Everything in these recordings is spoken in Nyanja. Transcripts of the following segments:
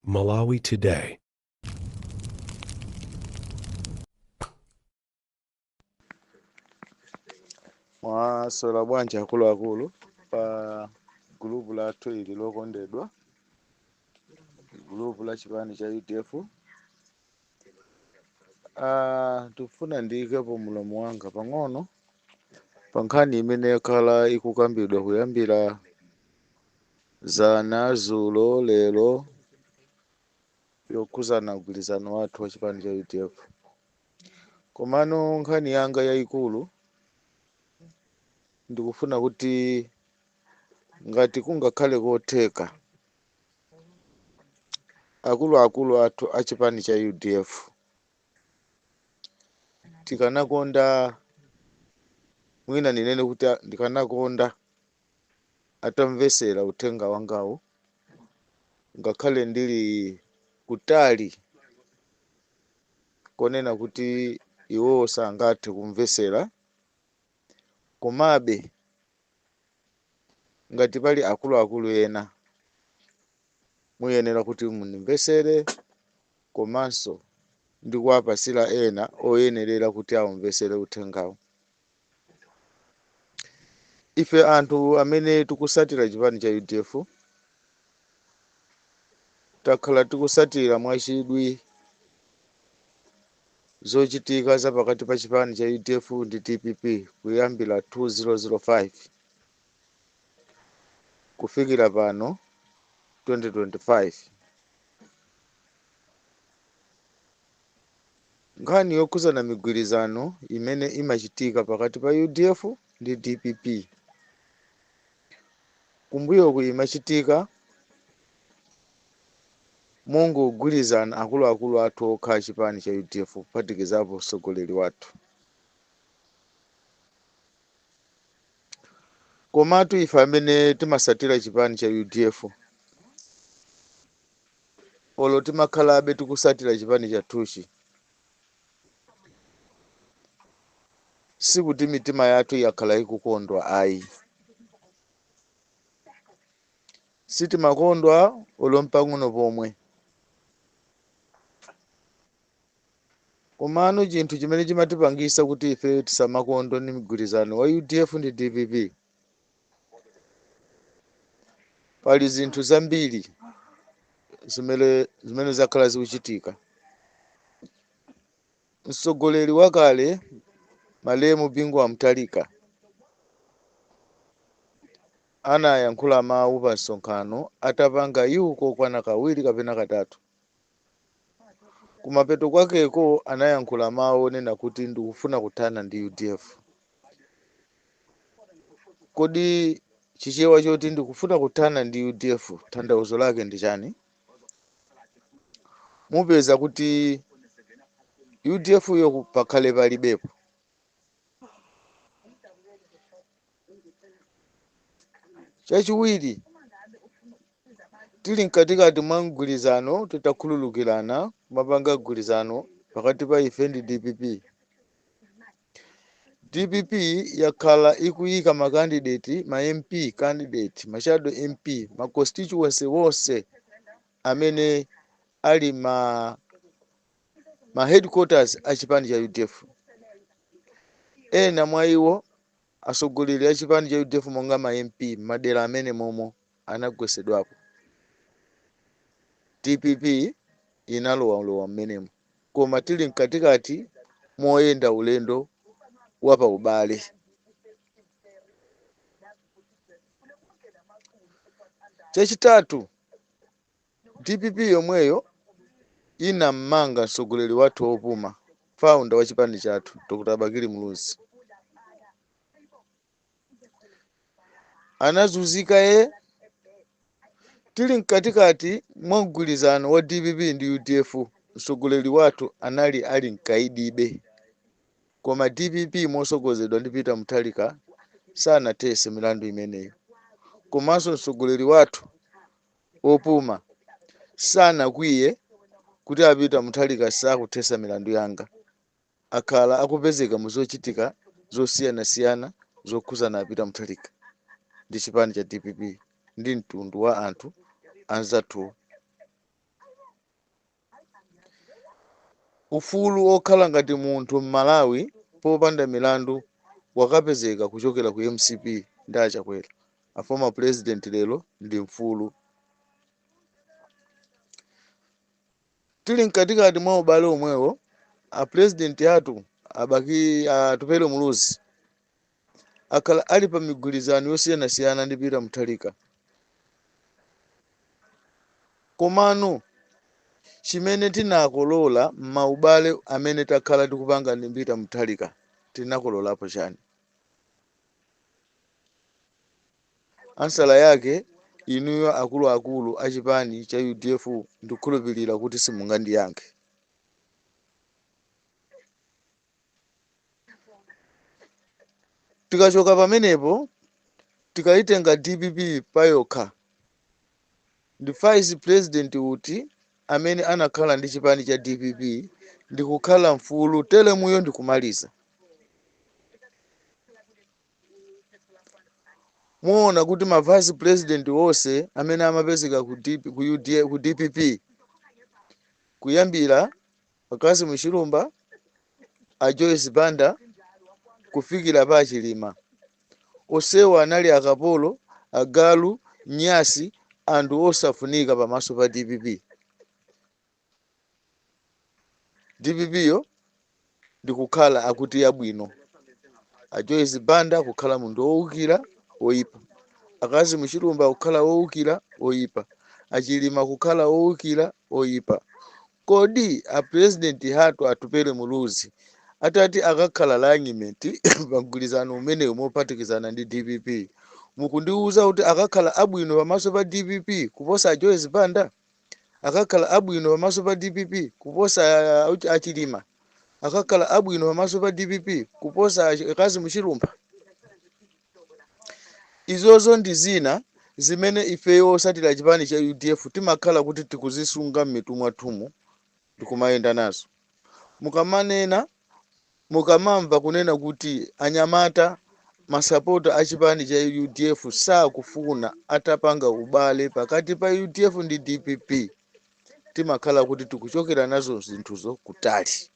Malawi Today. Mwasola bwanji akuluakulu pa gulupu lathu ili lokondedwa, gulupu la chipani cha UDF. Tifuna ndiyikepo mulomo wanga pang'ono pa nkhani imene yakhala ikukambidwa kuyambira zana zulo lero yokhuzana mgwirizano wathu wa chipani cha UDF. Komano nkhani yanga yayikulu ndikufuna kuti ngati kungakhale kotheka akuluakulu athu a chipani cha UDF tikanakonda, mwina ninene kuti ndikanakonda atamvesera uthenga wangawo, ngakhale ndili kutali konena kuti iwo sangathe kumvesera, komabe ngati pali akuluakulu ena muyenera kuti mundimvesere, komanso ndikuwapasira ena oyenerera kuti awumvesere uthengawo. Ife anthu amene tikusatira chipani cha UDF takhala tikusatira mwachidwi zochitika za pakati pa chipani cha UDF ndi DPP kuyambira 2005 kufikira pano 2025. Nkhani yokhuzana migwirizano imene imachitika pakati pa UDF ndi DPP kumbuyoku imachitika mongogwirizana akuluakulu athu okha chipani cha UDF kuphatikizapo mtsogoleri wathu. Komatu ife amene timasatira chipani cha UDF olo timakhalabe tikusatira chipani chathuchi, sikuti mitima yathu yakhala ikukondwa ayi. Sitimakondwa olo mpang'ono pomwe. Komano chinthu chimene chimatipangisa kuti ife tisamakondwa ni mgwirizano wa UDF ndi DPP, pali zinthu zambiri zimene zakhala zikuchitika. Mtsogoleri wakale Malemu Bingu Mutharika anayankhula mawu pa msonkhano atapanga iwo kokwana kawiri kapena katatu. Kumapeto kwakeko anayankhula mawu onena kuti ndikufuna kuthana ndi UDF. Kodi chichewa choti ndikufuna kuthana ndi UDF tanthauzo lake ndi chani? Mupeza kuti UDF yo pakhale palibepo. Chachiwiri, tili mkatikati mwa mgwirizano titakhululukirana mapanga mgwirizano pakati pa ife ndi DPP. DPP yakhala ikuyika makandidate, ma MP candidate, mashado MP, ma constituency wonse amene ali ma headquarters a chipani cha UDF. Ena mwa iwo atsogoleri a chipani cha UDF monga ma MP madera amene momo anagwesedwapo. DPP inalowa mmenemo, koma tili mkatikati moyenda ulendo wapa ubale. Chachitatu, DPP yomweyo inammanga mtsogoleri wathu wopuma, founder wa chipani chathu Dr. Bakili Muluzi. Anazunzika tili mkatikati mwa mgwirizano wa DPP ndi UDF, mtsogoleri wathu anali ali mkaidibe. Koma DPP mosogozedwa ndi Peter Mutharika sanathese milandu imeneyo. Komanso mtsogoleri wathu wopuma sanakwiye kuti a Peter Mutharika sakuthesa milandu yanga. Akhala akupezeka muzochitika zosiyanasiyana zokhuzana Peter Mutharika ndi chipani cha DPP ndi mtundu wa anthu anzathu. ufulu okhala ngati munthu m'Malawi popanda milandu wakapezeka kuchokera ku MCP ndi Achakwera. A former president lero ndi mfulu. Tili mkatikati mwa ubale omwewo, a president athu atupele muluzi akhala ali pa migwirizano yosiyanasiyana ndi Peter Mutharika. Komano chimene tinakolola maubale amene takhala tikupanga ndi Peter Mutharika tinakololapo chani? Ansala yake inuyo akuluakulu achipani cha UDF ndikukhulupirira kuti simungandiyankhe. Tikachoka pamenepo tikayitenga DPP payokha, ndi vice president uti amene anakhala ndi chipani cha DPP ndikukhala mfulu telemuyo ndikumaliza. Muona kuti ma vice president wonse amene amapezeka ku DPP kuyambira Kassim Chilumba, a Joyce Banda kufikira pa Chilima, onsewo anali akapolo, agalu, nyasi, anthu osafunika pamaso pa DPP. DPP yo ndikukhala akuti yabwino, a Joyce Banda kukhala munthu owukira oyipa, a Kassim Chilumba kukhala owukira oyipa, a Chilima kukhala owukira oyipa. Kodi a president hatu atupele muluzi atati akakhala alignment pamgwirizano umenewu mopatikizana ndi DPP, mukundiuza kuti akakhala abwino pamaso pa DPP kuposa a Joyce Banda? Akakhala abwino pamaso pa DPP kuposa a Chilima? Akakhala abwino pamaso pa DPP kuposa a Kassim Chilumba? Izozo ndi zina zimene ifeyo osatira chipani cha UDF timakhala kuti tikuzisunga m'mitu mwathumu tikumayenda nazo. Mukamanena mukamamva kunena kuti anyamata masapota achipani cha UDF sakufuna atapanga ubale pakati pa UDF ndi DPP, timakhala kuti tikuchokera nazo zinthuzo kutali.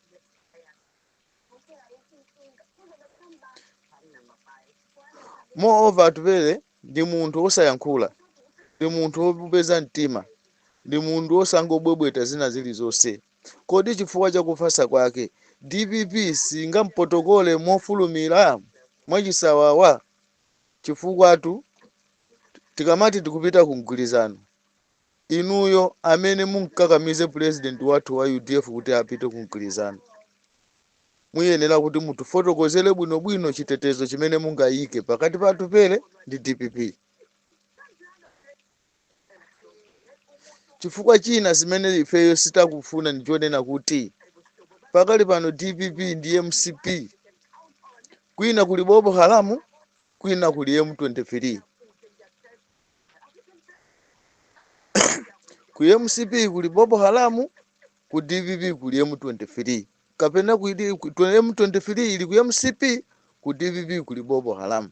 Moreover, atupele ndi munthu osayankhula, ndi munthu wopeza mtima, ndi munthu osangobwebweta zina zilizonse. Kodi chifukwa chakufasa kwake DPP singampotokole mofulumira mwachisawawa? Chifukwa tikamati tikupita ku mgwirizano, inuyo amene munkakamize president wathu wa UDF kuti apite ku mgwirizano, muyenera kuti mutifotokozere bwinobwino chitetezo chimene mungayike pakati pa atupele ndi DPP. Chifukwa china zimene ifeyo sitakufuna ndichonena kuti pakali pano DPP ndi MCP, kwina kuli Boko Haram, kwina kuli M23. Ku MCP kuli Boko Haram, ku DPP kuli M23. Kapena ku M23 ili ku MCP, ku DPP kuli Boko Haram.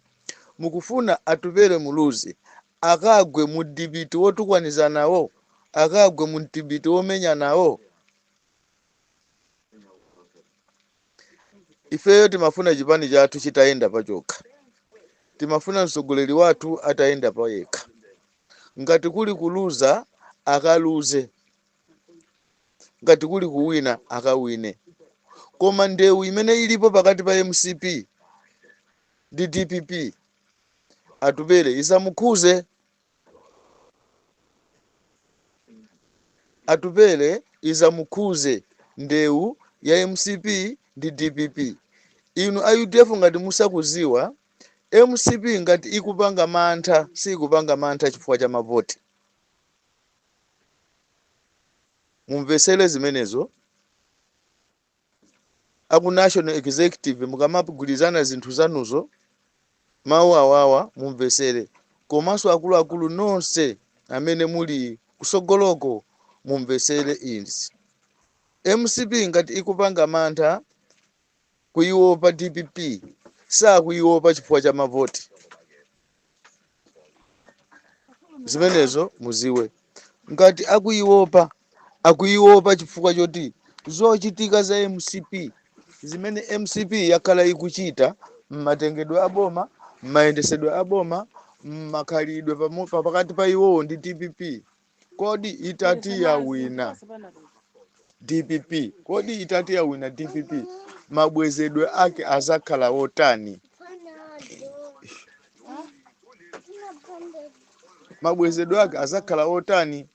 Mukufuna atupele muluzi akagwe mu dibiti wotukwaniza nawo, akagwe mu dibiti womenya nawo. Ifeyo timafuna chipani chathu chitayenda pachokha, timafuna mtsogoleri wathu atayenda payekha. Ngati kuli kuluza akaluze, ngati kuli kuwina akawine. Koma ndewu imene ilipo pakati pa MCP ndi DPP atupele isamukhuze. Atupele isamukhuze ndewu ya MCP ndi DPP. Inu a UDF ngati musakuziwa, MCP ngati ikupanga mantha, si ikupanga mantha chifukwa cha mavoti. Mumvesele zimenezo. Aku National Executive mukamapugwirizana zinthu zanuzo, mawu awawa mumvesele. Komanso akuluakulu nonse amene muli kusogoloko mumvesele izi. MCP ngati ikupanga mantha kuiopa DPP, sa kuiopa chifukwa cha mavoti. Zimenezo muziwe. Ngati akuiopa chifukwa choti zochitika za MCP zimene MCP yakhala ikuchita mmatengedwe aboma, mmayendesedwe aboma, mmakhalidwe pakati pa iwowo ndi DPP. Kodi itati ya wina DPP, kodi itati ya wina DPP, mabwezedwe ake azakhala wotani? Mabwezedwe ake azakhala wotani?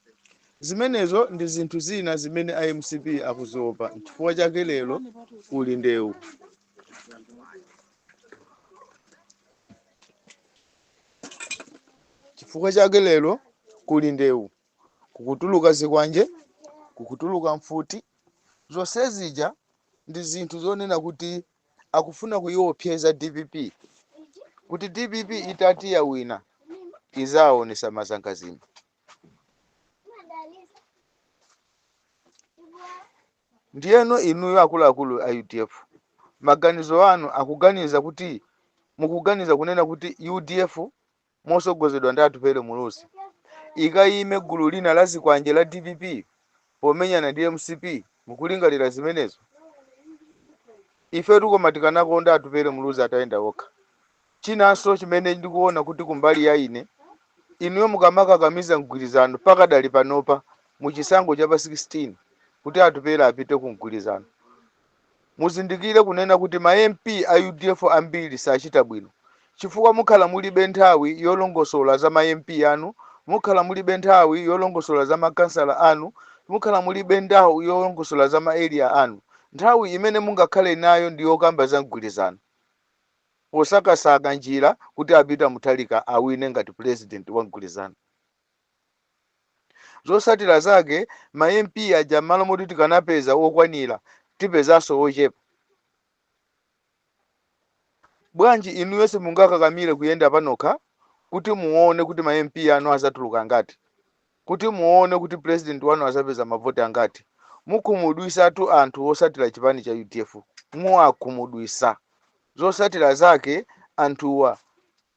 Zimenezo ndi zinthu zina zimene IMCP akuziopa. Chifukwa chake lero kuli ndewu. Chifukwa chake lero kuli ndewu. Kukutuluka zikwanje, kukutuluka mfuti. Zonse zija ndi zinthu zonena kuti akufuna kuyiopseza DPP. Kuti DPP itati ya wina izaonesa mazangazini. Ndiyeno inuyo akuluakulu a UDF, maganizo anu akuganiza kuti mukuganiza kunena kuti UDF mosogozedwa ndi Atupele Muluzi ikayime gulu lina la zikwanje la DPP pomenyana ndi MCP, mukulingalira zimenezo? Ife tukoma tikanakonda Atupele Muluzi atayenda okha. Chinanso chimene ndikuona kuti kumbali ya ine, inuyo mukamakakamiza mgwirizano pakadali panopa muchisango cha pa 16 kuti Atupele apite ku mgwirizano. Muzindikire kunena kuti ma MP a UDF ambiri sachita bwino. Chifukwa mukhala mulibe nthawi yolongosola za ma MP anu, mukhala mulibe nthawi yolongosola za makansala anu, mukhala mulibe nthawi yolongosola za ma area anu. Nthawi imene mungakhale nayo ndi yokamba za mgwirizano. Posakasaka njira kuti apita Mutharika awine ngati president wa mgwirizano. Zosatira zake ma MP aja malo moti tikanapeza okwanira tipezaso ochepa. Bwanji inu yose mungakakamire kuyenda panokha kuti muone kuti ma MP anu azatuluka ngati, kuti muone kuti president wanu azapeza mavoti angati. Mukumudwisa tu anthu osatira chipani cha UDF, muakumudwisa. Zosatira zake anthuwa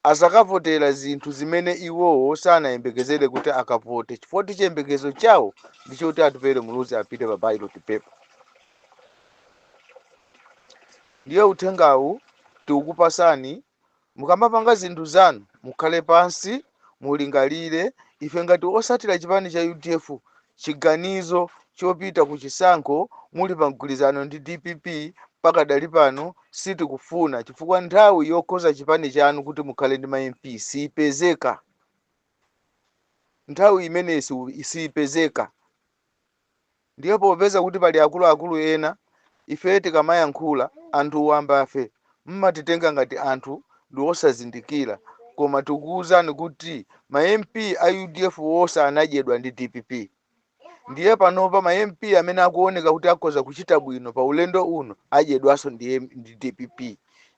azakavotera zinthu zimene iwowo sanayembekezere kuti akavote. Chifukwa chiyembekezo chawo ndicho kuti Atupele Muluzi apite pa ballot paper. Ndiye uthengawu tikukupasani, mukamapanga zinthu zanu mukhale pansi mulingalire. Ife ngati osatira chipani cha UDF, chiganizo chopita ku chisankho muli pa mgwirizano ndi DPP pakadali pano sitikufuna, chifukwa nthawi yokhoza chipani chanu kuti mukhale ndi ma MP sipezeka. Nthawi imene sipezeka. Ndiye popeza kuti pali akuluakulu ena, ife tikamayankhula anthu wambafe mmatitenga ngati anthu ndi osazindikira, koma tikuwuzani kuti ma MP a UDF wonse anadyedwa ndi DPP. Ndiye panopa ma MP amene akuoneka kuti akhoza kuchita bwino pa ulendo uno adyedwaso ndi DPP.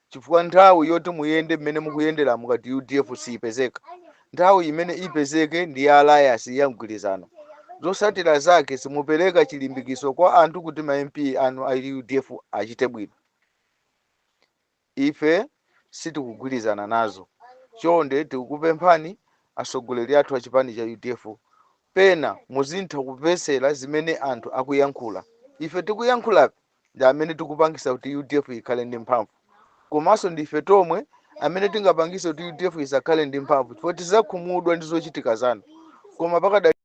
Chifukwa nthawi yoti muyende mmene mukuyendera mukati UDF sipezeka. Nthawi imene ipezeke ndi alliance ya mgwirizano. Zosatira zake simupereka chilimbikiso kwa anthu kuti ma MP anu a UDF achite bwino. Ife sitikugwirizana nazo. Chonde tikukupemphani asogoleri athu a chipani cha UDF, pena muzintha kupesera zimene anthu akuyankhula. Ife tikuyankhula ndi amene tikupangisa kuti UDF ikhale ndi mphamvu. Komanso ndife tomwe amene tingapangisa kuti UDF isakhale ndi mphamvu, chifukwa tizakhumudwa ndi zochitika zanu. Koma pakadali